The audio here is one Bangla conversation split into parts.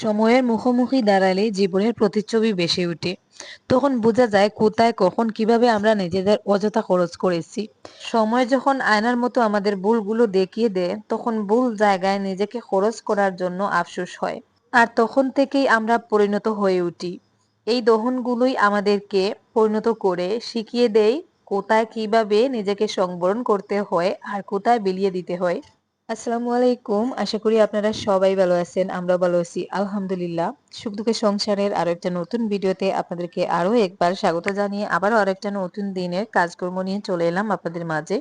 সময়ের মুখোমুখি দাঁড়ালে জীবনের প্রতিচ্ছবি ভেসে ওঠে। তখন বোঝা যায় কোথায়, কখন, কিভাবে আমরা নিজেদের অযথা খরচ করেছি। সময় যখন আয়নার মতো আমাদের ভুলগুলো দেখিয়ে দেয়, তখন ভুল জায়গায় নিজেকে খরচ করার জন্য আফসোস হয়। আর তখন থেকেই আমরা পরিণত হয়ে উঠি। এই দহনগুলোই আমাদেরকে পরিণত করে শিখিয়ে দেয় কোথায় কিভাবে নিজেকে সংবরণ করতে হয় আর কোথায় বিলিয়ে দিতে হয়। আসসালামু আলাইকুম। আশা করি আপনারা সবাই ভালো আছেন। আমরা ভালো আছি আলহামদুলিল্লাহ। সুখ দুঃখের সংসারের আরো একটা নতুন ভিডিওতে আপনাদেরকে আরো একবার স্বাগত জানিয়ে আবারও আরেকটা নতুন দিনের কাজকর্ম নিয়ে চলে এলাম আপনাদের মাঝে।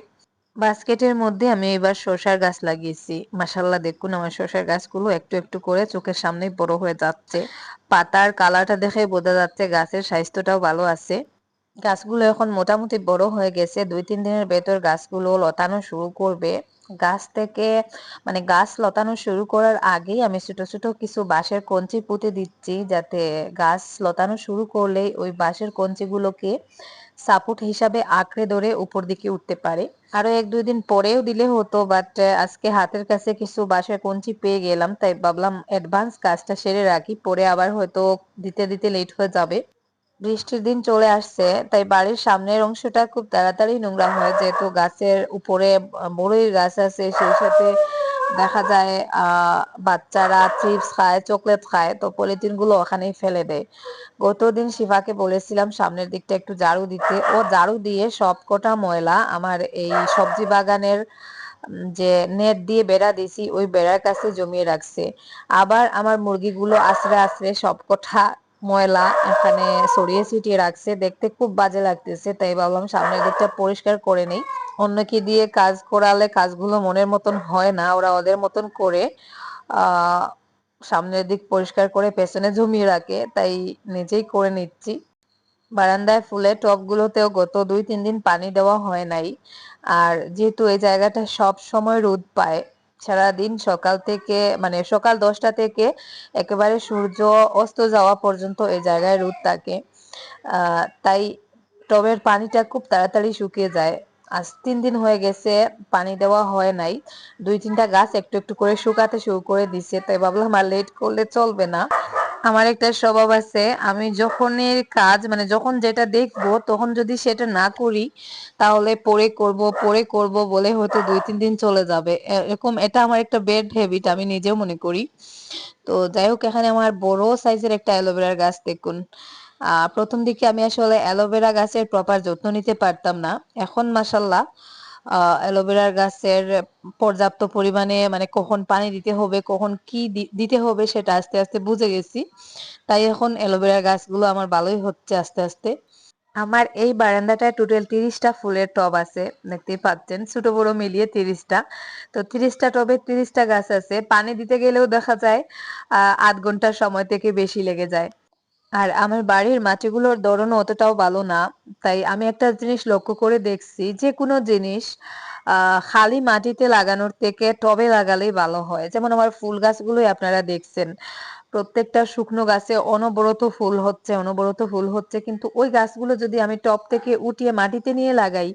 বাস্কেটের মধ্যে আমি এবার শসার গাছ লাগিয়েছি। মাশাআল্লাহ, দেখুন আমার শসার গাছগুলো একটু একটু করে চোখের সামনে বড় হয়ে যাচ্ছে। পাতার কালারটা দেখে বোঝা যাচ্ছে গাছের স্বাস্থ্যটাও ভালো আছে। গাছগুলো এখন মোটামুটি বড় হয়ে গেছে। 2-3 দিনের ভেতর গাছগুলো লতানো শুরু করবে। গাছ থেকে গাছ লতানো শুরু করার আগেই আমি ছোট ছোট কিছু বাঁশের কঞ্চি পুঁতে দিচ্ছি, যাতে গাছ লতানো শুরু করলেই ওই বাঁশের কঞ্চিগুলোকে সাপোর্ট হিসাবে আঁকড়ে ধরে উপর দিকে উঠতে পারে। আরো 1-2 দিন পরেও দিলে হতো, বাট আজকে হাতের কাছে কিছু বাঁশের কঞ্চি পেয়ে গেলাম, তাই ভাবলাম অ্যাডভান্স কাজটা সেরে রাখি, পরে আবার হয়তো দিতে দিতে লেট হয়ে যাবে। বৃষ্টির দিন চলে আসছে, তাই বাড়ির সামনের অংশটা খুব তাড়াতাড়ি নোংরা হয়, যেহেতু গাছের উপরে বড়ই গাছ আছে, সেই সাথে দেখা যায় বাচ্চারা চিপস খায়, চকলেট খায়, তো পলিথিন গুলো ওখানেই ফেলে দেয়। গতদিন শিফাকে বলেছিলাম সামনের দিকটা একটু ঝাড়ু দিতে, ও ঝাড়ু দিয়ে সবকটা ময়লা আমার এই সবজি বাগানের যে নেট দিয়ে বেড়া দিছি ওই বেড়ার কাছে জমিয়ে রাখছে। আবার আমার মুরগিগুলো আশ্রে আশ্রে সবকটা ময়লা এখানে ছড়িয়ে ছিটিয়ে রাখছে, দেখতে খুব বাজে লাগতেছে, তাই ভাবলাম সামনের দিকটা পরিষ্কার করে নেই। অন্যকে দিয়ে কাজ করালে কাজগুলো মনের মতন হয় না, ওরা ওদের মতন করে আহ সামনের দিক পরিষ্কার করে পেছনে জমিয়ে রাখে, তাই নিজেই করে নিচ্ছি। বারান্দায় ফুলের টবগুলোতেও গত 2-3 দিন পানি দেওয়া হয় নাই। আর যেহেতু এই জায়গাটা সব সময় রোদ পায়, সারাদিন সকাল থেকে সকাল 10টা থেকে একেবারে সূর্য অস্ত যাওয়া পর্যন্ত এই জায়গায় রোদ থাকে। তাই টবের পানিটা খুব তাড়াতাড়ি শুকিয়ে যায়। আজ 3 দিন হয়ে গেছে পানি দেওয়া হয় নাই। 2-3টা গাছ একটু একটু করে শুকাতে শুরু করে দিছে, তাই ভাবলাম আর লেট করলে চলবে না। আমার একটা স্বভাব আছে, আমি যখনই কাজ যখন যেটা দেখবো তখন যদি সেটা না করি, তাহলে পরে করব বলে হয়তো 2-3 দিন চলে যাবে এরকম। এটা আমার একটা ব্যাড হ্যাবিট, আমি নিজেও মনে করি। তো যাই হোক, এখানে আমার বড় সাইজের একটা অ্যালোভেরার গাছ দেখুন। প্রথম দিকে আমি আসলে অ্যালোভেরা গাছের প্রপার যত্ন নিতে পারতাম না। এখন মাশাল্লাহ অ্যালোভেরার গাছের পর্যাপ্ত পরিমাণে কখন পানি দিতে হবে, কখন কি দিতে হবে সেটা আস্তে আস্তে বুঝে গেছি। তাই এখন অ্যালোভেরা গাছগুলো আমার ভালোই হচ্ছে আস্তে আস্তে। আমার এই বারান্দাটায় টোটাল 30টা ফুলের টব আছে, দেখতেই পাচ্ছেন, ছোট বড় মিলিয়ে 30টা। তো 30টা টবে 30টা গাছ আছে, পানি দিতে গেলেও দেখা যায় 8 ঘন্টার সময় থেকে বেশি লেগে যায়। আর আমার বাড়ির মাটিগুলোর ধরনও অতটাও ভালো না, তাই আমি একটা জিনিস লক্ষ্য করে দেখছি, যে কোনো জিনিস খালি মাটিতে লাগানোর থেকে টবে লাগালেই ভালো হয়। যেমন আমার ফুল গাছগুলোই আপনারা দেখছেন, প্রত্যেকটা শুকনো গাছে অনবরত ফুল হচ্ছে, কিন্তু ওই গাছগুলো যদি আমি টব থেকে উঠিয়ে মাটিতে নিয়ে লাগাই,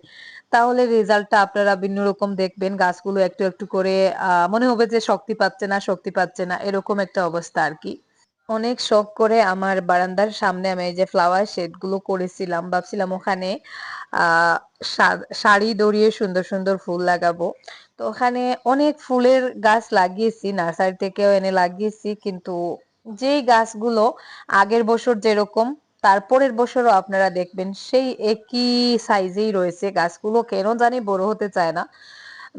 তাহলে রেজাল্টটা আপনারা ভিন্ন রকম দেখবেন। গাছগুলো একটু একটু করে মনে হবে যে শক্তি পাচ্ছে না, এরকম একটা অবস্থা আর কি। অনেক শখ করে আমার বারান্দার সামনে আমি এই যে ফ্লাওয়ার শেড গুলো করেছিলাম, ভাবছিলাম ওখানে আহ সারি দড়িয়ে সুন্দর সুন্দর ফুল লাগাবো। তো ওখানে অনেক ফুলের গাছ লাগিয়েছি, নার্সারি থেকেও এনে লাগিয়েছি, কিন্তু যেই গাছগুলো আগের বছর যেরকম, তারপরের বছরও আপনারা দেখবেন সেই একই সাইজেই রয়েছে গাছগুলো, কেন জানি বড় হতে চায় না।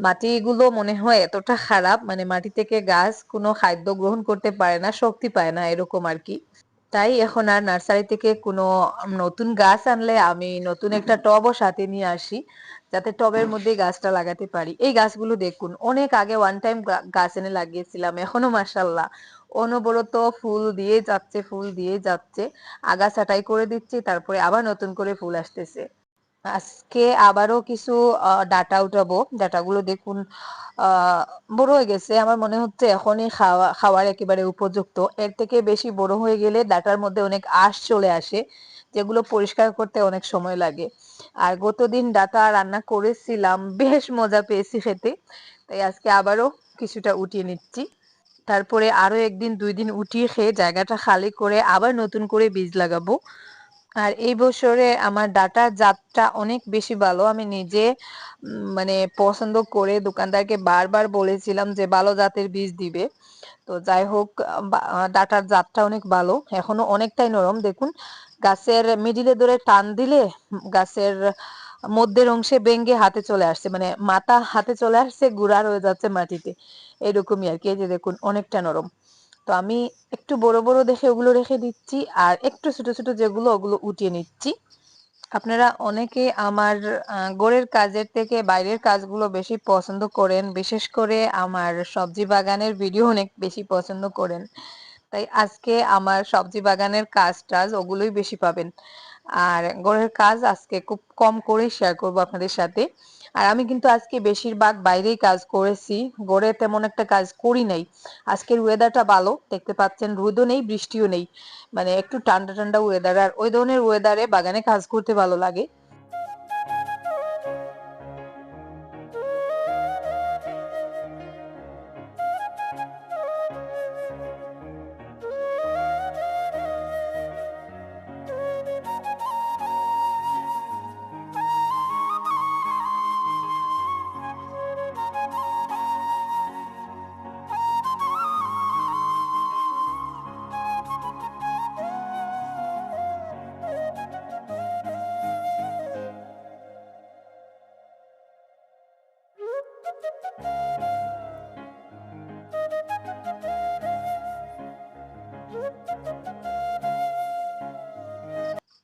মাটিগুলো মনে হয় এতটা খারাপ, মাটি থেকে গাছ কোনো খাদ্য গ্রহণ করতে পারে না, শক্তি পায় না, এরকম আর কি। তাই এখন আর নার্সারি থেকে কোনো নতুন গাছ আনলে আমি নতুন একটা টবও সাথে নিয়ে আসি, যাতে টবের মধ্যে গাছটা লাগাতে পারি। এই গাছগুলো দেখুন, অনেক আগে ওয়ান টাইম গাছ এনে লাগিয়েছিলাম, এখনো মাশাআল্লাহ অনবরত ফুল দিয়ে যাচ্ছে। আগা ছাঁটাই করে দিচ্ছি, তারপরে আবার নতুন করে ফুল আসতেছে। আজকে আবারও কিছু ডাটা উঠাবো। ডাটাগুলো দেখুন আহ বড় হয়ে গেছে, আমার মনে হচ্ছে এখনই খাওয়ার একেবারে উপযুক্ত। এর থেকে বেশি বড় হয়ে গেলে ডাটার মধ্যে অনেক আঁশ চলে আসে, যেগুলো পরিষ্কার করতে অনেক সময় লাগে। আর গতদিন ডাটা রান্না করেছিলাম, বেশ মজা পেয়েছি খেতে, তাই আজকে আবারও কিছুটা উঠিয়ে নিচ্ছি। তারপরে আরো ১ দিন ২ দিন উঠিয়ে খেয়ে জায়গাটা খালি করে আবার নতুন করে বীজ লাগাবো। আর এই বছরে আমার ডাটার জাতটা অনেক বেশি ভালো। আমি নিজে মানে পছন্দ করে দোকানদারকে বারবার বলেছিলাম যে ভালো জাতের বীজ দিবে। তো যাই হোক, ডাটার জাতটা অনেক ভালো, এখনো অনেকটাই নরম। দেখুন গাছের মিডিলে ধরে টান দিলে গাছের মধ্যের অংশে ভেঙে হাতে চলে আসছে, মানে মাথা হাতে চলে আসছে, গুড়া রয়ে যাচ্ছে মাটিতে, এরকমই আর কি। এই যে দেখুন অনেকটা নরম। তো আমি একটু বড় বড় দেখে ওগুলো রেখে দিচ্ছি, আর একটু ছোট ছোট যেগুলো ওগুলো উঠিয়ে নিচ্ছি। আপনারা অনেকে আমার ঘরের কাজের থেকে বাইরের কাজগুলো বেশি পছন্দ করেন, বিশেষ করে আমার সবজি বাগানের ভিডিও অনেক বেশি পছন্দ করেন। তাই আজকে আমার সবজি বাগানের কাজ টাজ ওগুলোই বেশি পাবেন। আর ঘরের কাজ আজকে খুব কম করে শেয়ার করব আপনাদের সাথে। আর আমি কিন্তু আজকে বেশিরভাগ বাইরেই কাজ করেছি, ঘরে তেমন একটা কাজ করি নাই। আজকের ওয়েদারটা ভালো, দেখতে পাচ্ছেন রোদও নেই বৃষ্টিও নেই, মানে একটু ঠান্ডা ঠান্ডা ওয়েদার। আর ওই ধরনের ওয়েদারে বাগানে কাজ করতে ভালো লাগে।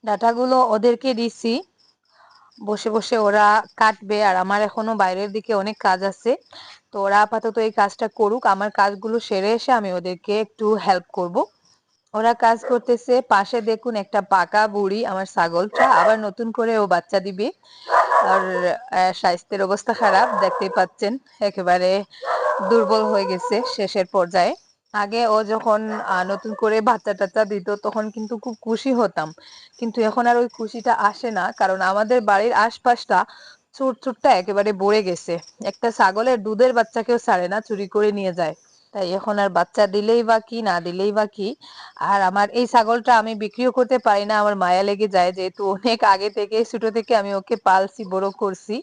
ডাটাগুলো ওদেরকে দিছি, বসে বসে ওরা কাটবে। আর আমার এখনো বাইরের দিকে অনেক কাজ আছে, তো ওরা আপাতত এই কাজটা করুক, আমার কাজগুলো সেরে এসে আমি ওদেরকে একটু হেল্প করব। ওরা কাজ করতেছে, পাশে দেখুন একটা পাকা বুড়ি আমার ছাগলটা আবার নতুন করে ও বাচ্চা দিবে। আর স্বাস্থ্যের অবস্থা খারাপ, দেখতেই পাচ্ছেন একেবারে দুর্বল হয়ে গেছে শেষের পর্যায়ে। আগে ও যখন নতুন করে বাচ্চা টাচ্চা দিত তখন কিন্তু খুব খুশি হতাম, কিন্তু এখন আর ওই খুশিটা আসে না, কারণ আমাদের বাড়ির আশপাশটা চোর চোরটা একেবারে ভরে গেছে। একটা ছাগলের দুধের বাচ্চাকেও ছাড়ে না, চুরি করে নিয়ে যায়। তাই এখন আর বাচ্চা দিলেই বা কি, না দিলেই বা কি। আর আমার এই ছাগলটা আমি বিক্রিও করতে পারি না, আমার মায়া লেগে যায়, যেহেতু অনেক আগে থেকে ছোট থেকে আমি ওকে পালছি, বড় করছি,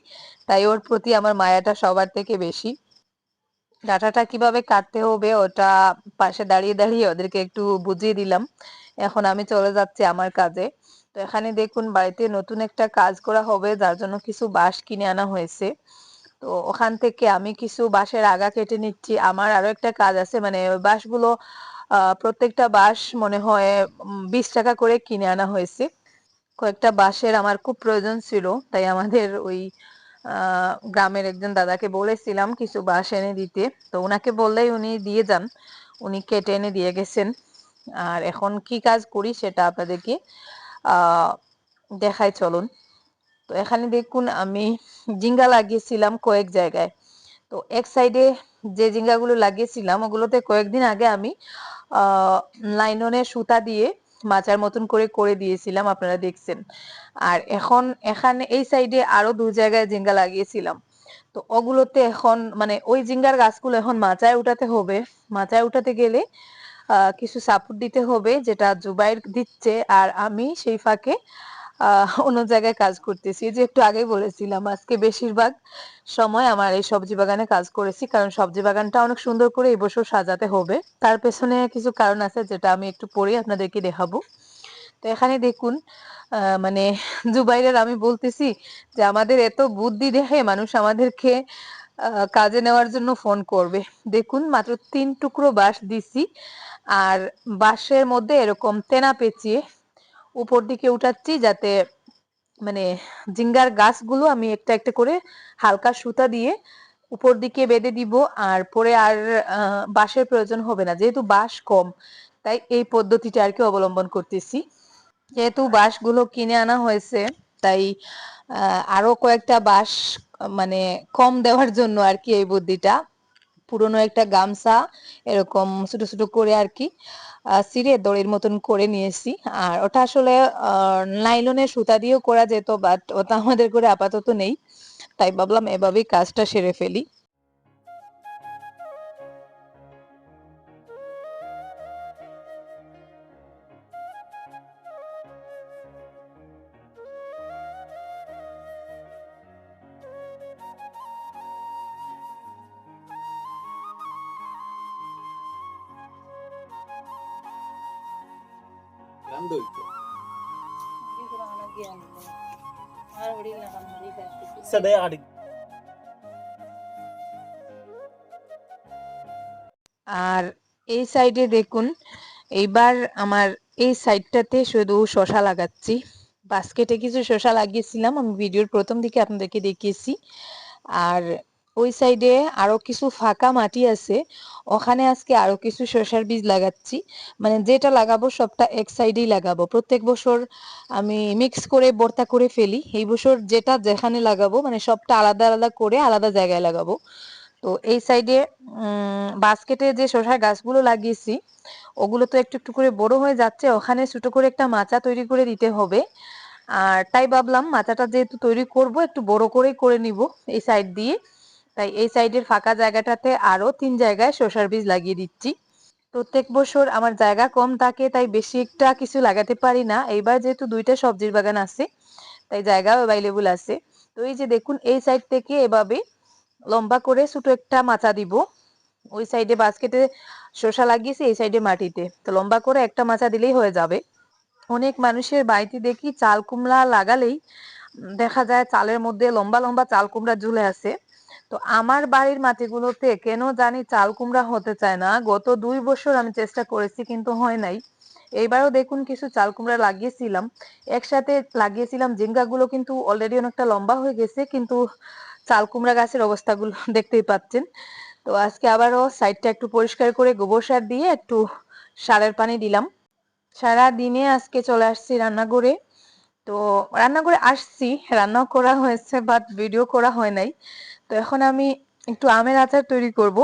তাই ওর প্রতি আমার মায়াটা সবার থেকে বেশি। ডাটাটা কিভাবে কাটতে হবে ওটা পাশে দাঁড়িয়ে দাঁড়িয়ে ওদেরকে একটু বুঝিয়ে দিলাম। এখন আমি চলে যাচ্ছি আমার কাজে। তো এখানে দেখুন বাড়িতে নতুন একটা কাজ করা হবে, যার জন্য কিছু বাঁশ কিনে আনা হয়েছে। তো ওখান থেকে আমি কিছু বাঁশের আগা কেটে নিচ্ছি। আমার আরো একটা কাজ আছে, মানে ওই বাঁশগুলো প্রত্যেকটা বাঁশ মনে হয় 20 টাকা করে কিনে আনা হয়েছে। কয়েকটা বাঁশের আমার খুব প্রয়োজন ছিল, তাই আমাদের ওই গ্রামের একজন দাদাকে বলেছিলাম কিছু বাঁশ এনে দিতে। তো উনাকে বললেই উনি দিয়ে যান, উনি কেটে এনে দিয়ে গেছেন। আর এখন কি কাজ করি সেটা আপনাদেরকে আহ দেখাই, চলুন। তো এখানে দেখুন আমি জিঙ্গা লাগিয়েছিলাম কয়েক জায়গায়। তো এক সাইডে যে জিঙ্গাগুলো লাগিয়েছিলাম ওগুলোতে কয়েকদিন আগে আমি লাইলনের সুতা দিয়ে মাচার মতন করে করে দিয়েছিলাম, আপনারা দেখছেন। আর এখন এখানে এই সাইডে আরো 2 জায়গায় জিঙ্গা লাগিয়েছিলাম। তো ওগুলোতে এখন মানে ওই জিঙ্গার গাছগুলো এখন মাচায় উঠাতে হবে। মাচায় উঠাতে গেলে কিছু সাপোর্ট দিতে হবে, যেটা জুবাইর দিচ্ছে, আর আমি সেই ফাঁকে অন্য জায়গায় কাজ করতেছি। যে একটু আগেই বলেছিলাম আজকে বেশিরভাগ সময় আমার এই সবজি বাগানে কাজ করেছি, কারণ সবজি বাগানটা অনেক সুন্দর করে এই বছর সাজাতে হবে। তার পেছনে কিছু কারণ আছে, যেটা আমি একটু পরে আপনাদেরকে দেখাবো। তো এখানে দেখুন মানে জুবাইরের আমি বলতেছি যে আমাদের এত বুদ্ধি দেখে মানুষ আমাদেরকে কাজে নেওয়ার জন্য ফোন করবে। দেখুন মাত্র 3 টুকরো বাঁশ দিছি, আর বাঁশের মধ্যে এরকম তেনা পেঁচিয়ে উপর দিকে উঠাচ্ছি, যাতে মানে জিঙ্গার গাছগুলো আমি একটা একটা করে হালকা সুতা দিয়ে উপর দিকে বেঁধে দিব। আর পরে আর বাঁশের প্রয়োজন হবে না, যেহেতু বাঁশ কম, তাই এই পদ্ধতিটা আর কি অবলম্বন করতেছি। যেহেতু বাঁশগুলো কিনে আনা হয়েছে, তাই আরো কয়েকটা বাঁশ মানে কম দেওয়ার জন্য আর কি এই বুদ্ধিটা। পুরনো একটা গামছা এরকম ছোট ছোট করে আর কি ছিঁড়ে দড়ির মতন করে নিয়েছি। আর ওটা আসলে নাইলনের সুতা দিয়েও করা যেত, বাট ওটা আমাদের করে আপাতত নেই, তাই ভাবলাম এভাবেই কাজটা সেরে ফেলি। আর এই সাইডে দেখুন, এইবার আমার এই সাইডটাতে শুধু শশা লাগাচ্ছি। বাস্কেটে কিছু শশা লাগিয়েছিলাম, আমি ভিডিওর প্রথম দিকে আপনাদেরকে দেখিয়েছি। আর ওই সাইডে আরো কিছু ফাঁকা মাটি আছে, ওখানে আজকে আরো কিছু শশার বীজ লাগাচ্ছি। মানে যেটা লাগাবো সবটা এক সাইডেই লাগাবো। প্রত্যেক বছর আমি মিক্স করে ভর্তা করে ফেলি, এই বছর যেটা যেখানে লাগাবো মানে সবটা আলাদা আলাদা করে আলাদা জায়গায় লাগাবো। তো এই সাইডে বাস্কেটে যে শশার গাছগুলো লাগিয়েছি ওগুলো তো একটু একটু করে বড় হয়ে যাচ্ছে, ওখানে ছোট করে একটা মাচা তৈরি করে দিতে হবে। আর তাই ভাবলাম মাচাটা যেহেতু তৈরি করব একটু বড় করেই করে নিব এই সাইড দিয়ে। তাই এই সাইডের ফাঁকা জায়গাটাতে আরো 3 জায়গায় শশার বীজ লাগিয়ে দিচ্ছি। প্রত্যেক বছর আমার জায়গা কম থাকে, তাই বেশি একটা কিছু লাগাতে পারি না। এইবার যেহেতু 2টা সবজির বাগান আছে তাই জায়গাও অ্যাভেলেবল আছে। তো এই যে দেখুন, এই সাইড থেকে এভাবে লম্বা করে ছোট একটা মাচা দিব। ওই সাইডে বাস্কেটে শসা লাগিয়েছি, এই সাইডে মাটিতে, তো লম্বা করে একটা মাচা দিলেই হয়ে যাবে। অনেক মানুষের বাড়িতে দেখি চাল কুমড়া লাগালেই দেখা যায় চালের মধ্যে লম্বা লম্বা চাল কুমড়া ঝুলে আছে। তো আমার বাড়ির মাটিগুলোতে কেন জানি চাল কুমড়া হতে চায় না। গত 2 বছর আমি চেষ্টা করেছি কিন্তু হয় নাই। এইবারও দেখুন কিছু চাল কুমড়া লাগিয়েছিলাম, একসাথে লাগিয়েছিলাম জিঙ্গাগুলো কিন্তু অলরেডি অনেকটা লম্বা হয়ে গেছে, কিন্তু চাল কুমড়া গাছের অবস্থাগুলো দেখতেই পাচ্ছেন। তো আজকে আবারও সাইডটা একটু পরিষ্কার করে গোবর সার দিয়ে একটু সারের পানি দিলাম। সারা দিনে আজকে চলে আসছি রান্নাঘরে। তো রান্নাঘরে আসছি, রান্না করা হয়েছে বাট ভিডিও করা হয় নাই। তো এখন আমি একটু আমের আচার তৈরি করব।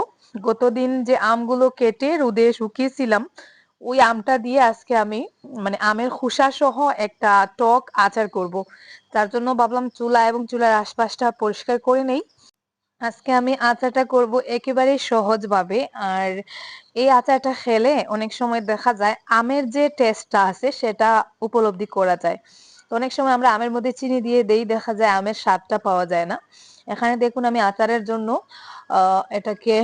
গতদিন যে আমগুলো কেটে রোদে শুকিয়েছিলাম ওই আমটা দিয়ে আজকে আমি মানে আমের খোসা সহ একটা টক আচার করব। তার জন্য ভাবলাম চুলা এবং চুলার আশপাশটা পরিষ্কার করে নেই। আজকে আমি আচারটা করব একেবারে সহজ ভাবে। আর এই আচারটা খেলে অনেক সময় দেখা যায় আমের যে টেস্টটা আছে সেটা উপলব্ধি করা যায়। তো অনেক সময় আমরা আমের মধ্যে চিনি দিয়ে দেই, দেখা যায় আমের স্বাদটা পাওয়া যায় না। এখানে দেখুন আমি আচারের জন্য এটাকে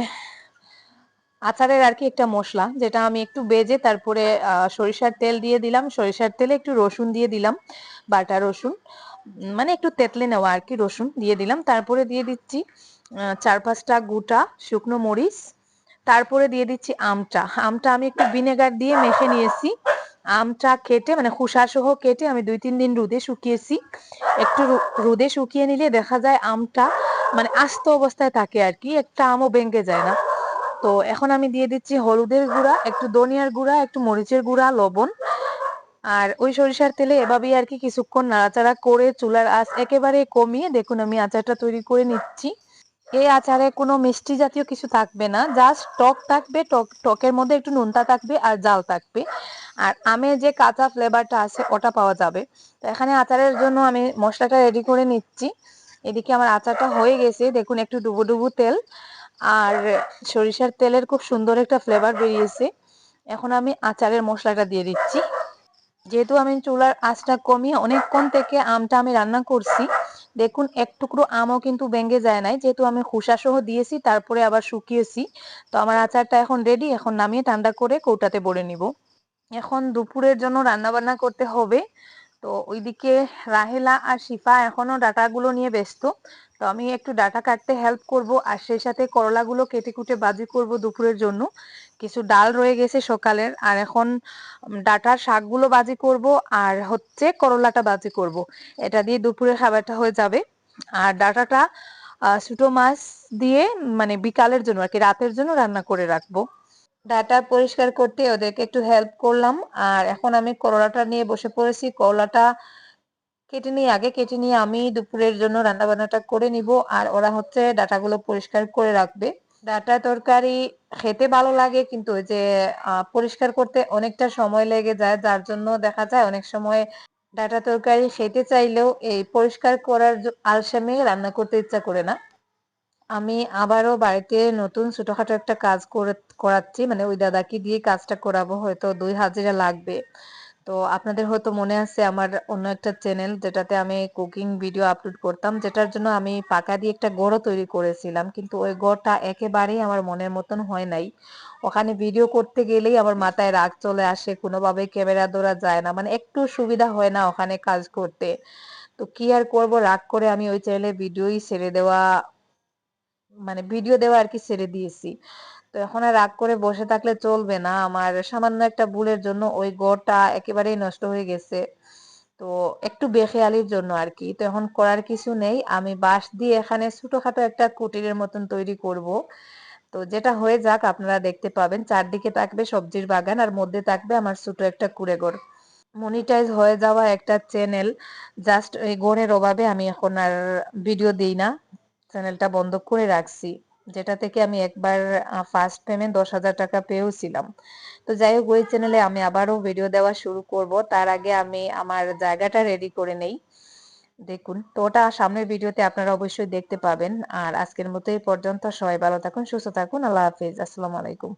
আচারের আর কি একটা মশলা যেটা আমি একটু বেজে তারপরে সরিষার তেল দিয়ে দিলাম, সরিষার তেলে একটু রসুন দিয়ে দিলাম, বাটা রসুন, মানে একটু তেতলে নেওয়া আর কি রসুন দিয়ে দিলাম। তারপরে দিয়ে দিচ্ছি 4-5টা গোটা শুকনো মরিচ। তারপরে দিয়ে দিচ্ছি আমটা। আমটা আমি একটু ভিনেগার দিয়ে মেখে নিয়েছি। আমটা কেটে মানে খোসা সহ কেটে আমি 2-3 দিন রোদে শুকিয়েছি। একটু রোদে শুকিয়ে নিলে দেখা যায় আমটা মানে আস্ত অবস্থায় থাকে আর কি, একটা আমও ভেঙে যায় না। তো এখন আমি দিয়ে দিচ্ছি হলুদের গুঁড়া, একটু ধনিয়ার গুঁড়া, একটু মরিচের গুঁড়া, লবণ। আর ওই সরিষার তেলে এভাবেই আর কি কিছুক্ষণ নাড়াচাড়া করে চুলার আঁচ একেবারে কমিয়ে দেখুন আমি আচারটা তৈরি করে নিচ্ছি। এই আচারে কোনো মিষ্টি জাতীয় কিছু থাকবে না, জাস্ট টক থাকবে, টকের মধ্যে একটু নোনতা থাকবে আর জাল থাকবে। আর আমের যে কাঁচা ফ্লেভারটা আছে ওটা পাওয়া যাবে। তো এখানে আচারের জন্য আমি মশলাটা রেডি করে নিচ্ছি। এদিকে আমার আচারটা হয়ে গেছে, দেখুন একটু ডুবো ডুবো তেল আর সরিষার তেলের খুব সুন্দর একটা ফ্লেভার বেরিয়েছে। এখন আমি আচারের মশলাটা দিয়ে দিচ্ছি। যেহেতু আমি চুলার আঁচটা কমিয়ে অনেকক্ষণ থেকে আমটা আমি রান্না করছি, দেখুন এক টুকরো আমও কিন্তু ভেঙে যায় নাই, যেহেতু আমি খোসা সহ দিয়েছি তারপরে আবার শুকিয়েছি। তো আমার আচারটা এখন রেডি, এখন নামিয়ে ঠান্ডা করে কৌটাতে ভরে নিব। এখন দুপুরের জন্য রান্না বান্না করতে হবে। তো ওইদিকে রাহেলা আর শিফা এখনো ডাটাগুলো নিয়ে ব্যস্ত। তো আমি একটু ডাটা কাটতে হেল্প করব আর সেই সাথে করলাগুলো কেটে কুটে ভাজি করব দুপুরের জন্য। কিছু ডাল রয়ে গেছে সকালের, আর এখন ডাটার শাকগুলো ভাজি করব আর হচ্ছে করলাটা ভাজি করব। এটা দিয়ে দুপুরের খাবারটা হয়ে যাবে। আর ডাটাটা ছোট মাছ দিয়ে মানে বিকালের জন্য আর কি রাতের জন্য রান্না করে রাখবো। ডাটা পরিষ্কার করতে ওদেরকে একটু হেল্প করলাম। আর এখন আমি করলাটা নিয়ে বসে পড়েছি। করলাটা কেটে নিয়ে আমি দুপুরের জন্য রান্না বান্নাটা করে নিব। আর ওরা হচ্ছে ডাটাগুলো পরিষ্কার করে রাখবে। ডাটা তরকারি খেতে ভালো লাগে, কিন্তু ওই যে পরিষ্কার করতে অনেকটা সময় লেগে যায়, যার জন্য দেখা যায় অনেক সময় ডাটা তরকারি খেতে চাইলেও এই পরিষ্কার করার আলসেমে রান্না করতে ইচ্ছা করে না। আমি আবারও বাড়িতে নতুন ছোটখাটো একটা কাজ করাচ্ছি, মানে ওই দাদাকে দিয়ে কাজটা করাবো, হয়তো 2 হাজিরা লাগবে। তো তো আপনাদের হয়তো মনে আছে আমার অন্য একটা চ্যানেল যেটাতে আমি কুকিং ভিডিও আপলোড করতাম, যেটার জন্য আমি পাকা দিয়ে একটা গড়ও তৈরি করেছিলাম, কিন্তু ওই গড়টা একেবারেই আমার মনের মতন হয় নাই। ওখানে ভিডিও করতে গেলেই আমার মাথায় রাগ চলে আসে, কোনোভাবে ক্যামেরা ধরা যায় না, মানে একটু সুবিধা হয় না ওখানে কাজ করতে। তো কি আর করব, রাগ করে আমি ওই চ্যানেলে ভিডিওই ছেড়ে দেওয়া, মানে ভিডিও দেওয়া আর কি ছেড়ে দিয়েছি। তো এখন আর রাগ করে বসে থাকলে চলবে না, আমার সামান্য একটা ভুলের জন্য ওই গড়টা একেবারেই নষ্ট হয়ে গেছে। তো একটু বেখেয়ালির জন্য আর কি। তো এখন করার কিছু নেই, আমি বাঁশ দিয়ে এখানে ছোটখাটো একটা কুটিরের মতন তৈরি করব। তো যেটা হয়ে যাক আপনারা দেখতে পাবেন, চারদিকে থাকবে সবজির বাগান আর মধ্যে থাকবে আমার ছোট একটা কুঁড়েঘর। মনিটাইজ হয়ে যাওয়া একটা চ্যানেল, জাস্ট এই গড়ের অভাবে আমি এখন আর ভিডিও দিই না, চ্যানেলটা বন্ধ করে রাখছি, যেটা থেকে আমি একবার ফার্স্ট পেমেন্ট 10,000 টাকা পেয়েওছিলাম। তো যাই হোক, ওই চ্যানেলে আমি আবারও ভিডিও দেওয়া শুরু করব, তার আগে আমি আমার জায়গাটা রেডি করে নেই। দেখুন, তো ওটা সামনের ভিডিওতে আপনারা অবশ্যই দেখতে পাবেন। আর আজকের মতো এই পর্যন্ত, সবাই ভালো থাকুন, সুস্থ থাকুন, আল্লাহ হাফেজ, আসসালামু আলাইকুম।